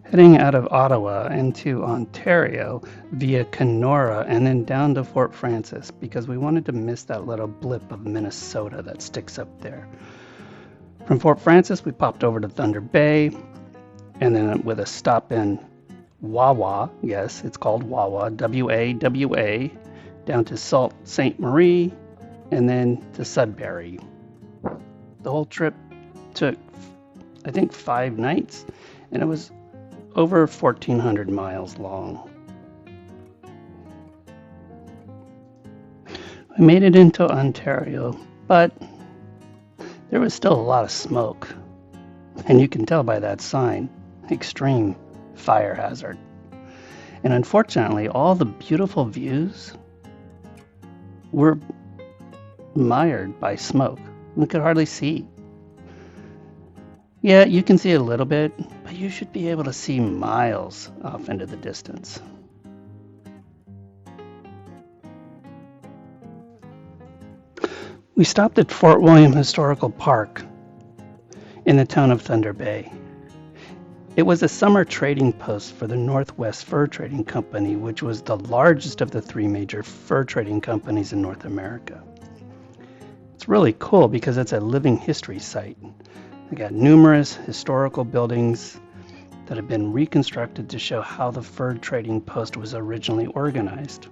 heading out of Ottawa into Ontario via Kenora and then down to Fort Frances because we wanted to miss that little blip of Minnesota that sticks up there. From Fort Frances, we popped over to Thunder Bay and then with a stop in Wawa, yes, it's called Wawa, W-A-W-A, down to Sault Ste. Marie and then to Sudbury. The whole trip took, I think, 5 nights, and it was over 1,400 miles long. We made it into Ontario, but there was still a lot of smoke, and you can tell by that sign, extreme fire hazard. And unfortunately, all the beautiful views were mired by smoke. We could hardly see. Yeah, you can see a little bit, but you should be able to see miles off into the distance. We stopped at Fort William Historical Park in the town of Thunder Bay. It was a summer trading post for the Northwest Fur Trading Company, which was the largest of the 3 major fur trading companies in North America. It's really cool because it's a living history site. They got numerous historical buildings that have been reconstructed to show how the fur trading post was originally organized.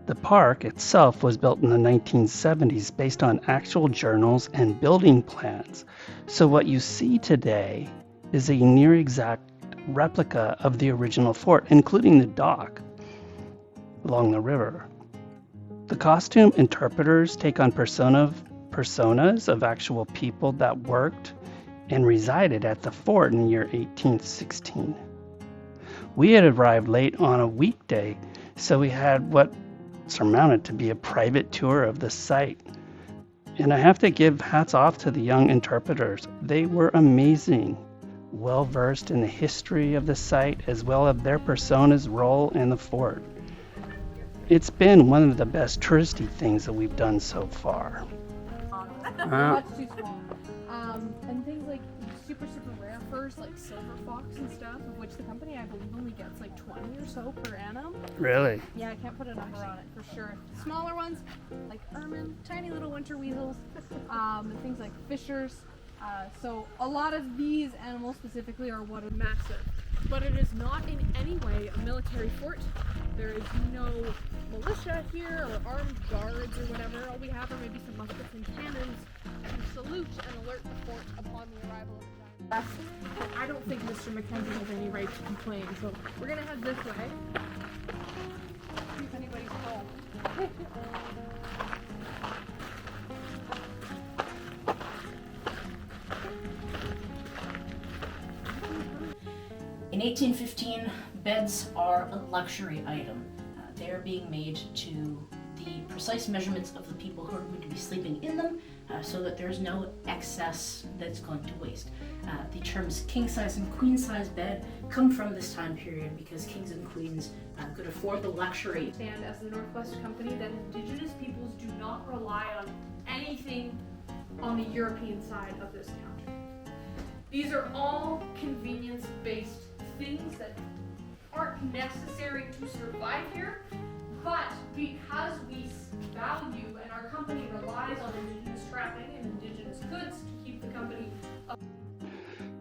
The park itself was built in the 1970s based on actual journals and building plans. So what you see today is a near exact replica of the original fort, including the dock along the river. The costume interpreters take on personas of actual people that worked and resided at the fort in the year 1816. We had arrived late on a weekday, so we had what surmounted to be a private tour of the site. And I have to give hats off to the young interpreters. They were amazing, well versed in the history of the site as well as their persona's role in the fort. It's been one of the best touristy things that we've done so far. Much too small. And things like super rare furs like silver fox and stuff, of which the company I believe only gets like 20 or so per annum. Really? Yeah, I can't put a number on it for sure. Smaller ones like ermine, tiny little winter weasels, and things like fishers. So a lot of these animals specifically are what are massive. But it is not in any way a military fort. There is no militia here or armed guards or whatever. All we have are maybe some muskets and cannons to salute and alert the fort upon the arrival of the giant. I don't think Mr. Mackenzie has any right to complain, so we're gonna head this way. See if anybody's home. In 1815, beds are a luxury item. They are being made to the precise measurements of the people who are going to be sleeping in them, so that there's no excess that's going to waste. The terms king size and queen size bed come from this time period because kings and queens could afford the luxury. Stand as the Northwest Company that Indigenous peoples do not rely on anything on the European side of this counter. These are all convenience-based things that aren't necessary to survive here, but because we value and our company relies on Indigenous trapping and Indigenous goods to keep the company up.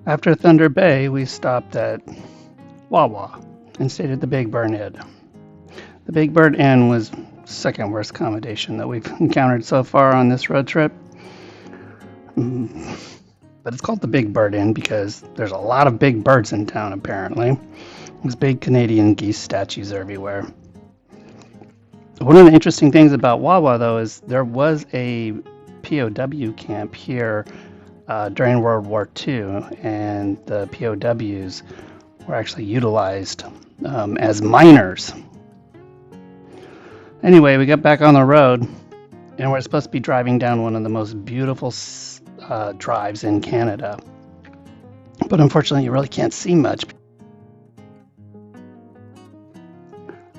After Thunder Bay, we stopped at Wawa and stayed at the Big Burn Inn. The Big Burn Inn was second worst accommodation that we've encountered so far on this road trip. But it's called the Big Bird Inn because there's a lot of big birds in town, apparently. There's big Canadian geese statues everywhere. One of the interesting things about Wawa, though, is there was a POW camp here during World War II, and the POWs were actually utilized as miners. Anyway, we got back on the road, and we're supposed to be driving down one of the most beautiful drives in Canada. But unfortunately, you really can't see much.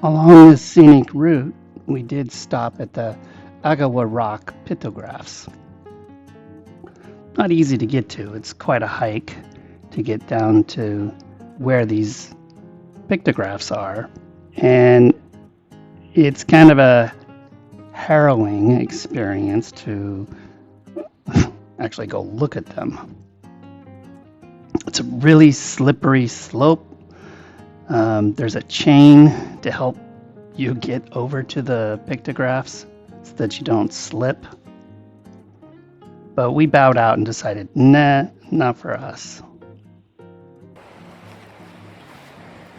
Along this scenic route, we did stop at the Agawa Rock Pictographs. Not easy to get to. It's quite a hike to get down to where these pictographs are, and it's kind of a harrowing experience to actually go look at them. It's a really slippery slope. There's a chain to help you get over to the pictographs so that you don't slip. But we bowed out and decided, nah, not for us.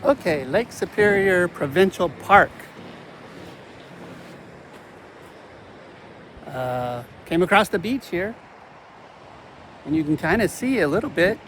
Okay, Lake Superior Provincial Park. Came across the beach here, and you can kind of see a little bit.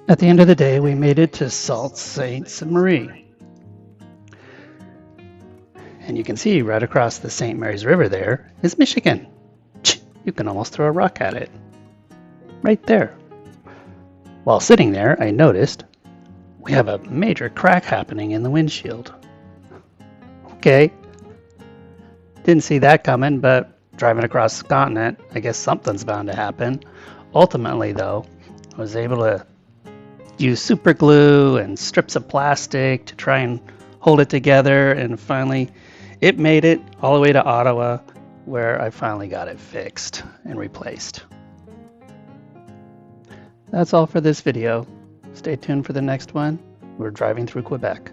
At the end of the day, we made it to Sault Ste. Marie. And you can see right across the St. Mary's River there is Michigan. You can almost throw a rock at it. Right there. While sitting there, I noticed we have a major crack happening in the windshield. Okay. Didn't see that coming, but driving across the continent, I guess something's bound to happen. Ultimately, though, I was able to use super glue and strips of plastic to try and hold it together, and finally it made it all the way to Ottawa, where I finally got it fixed and replaced. That's all for this video. Stay tuned for the next one. We're driving through Quebec.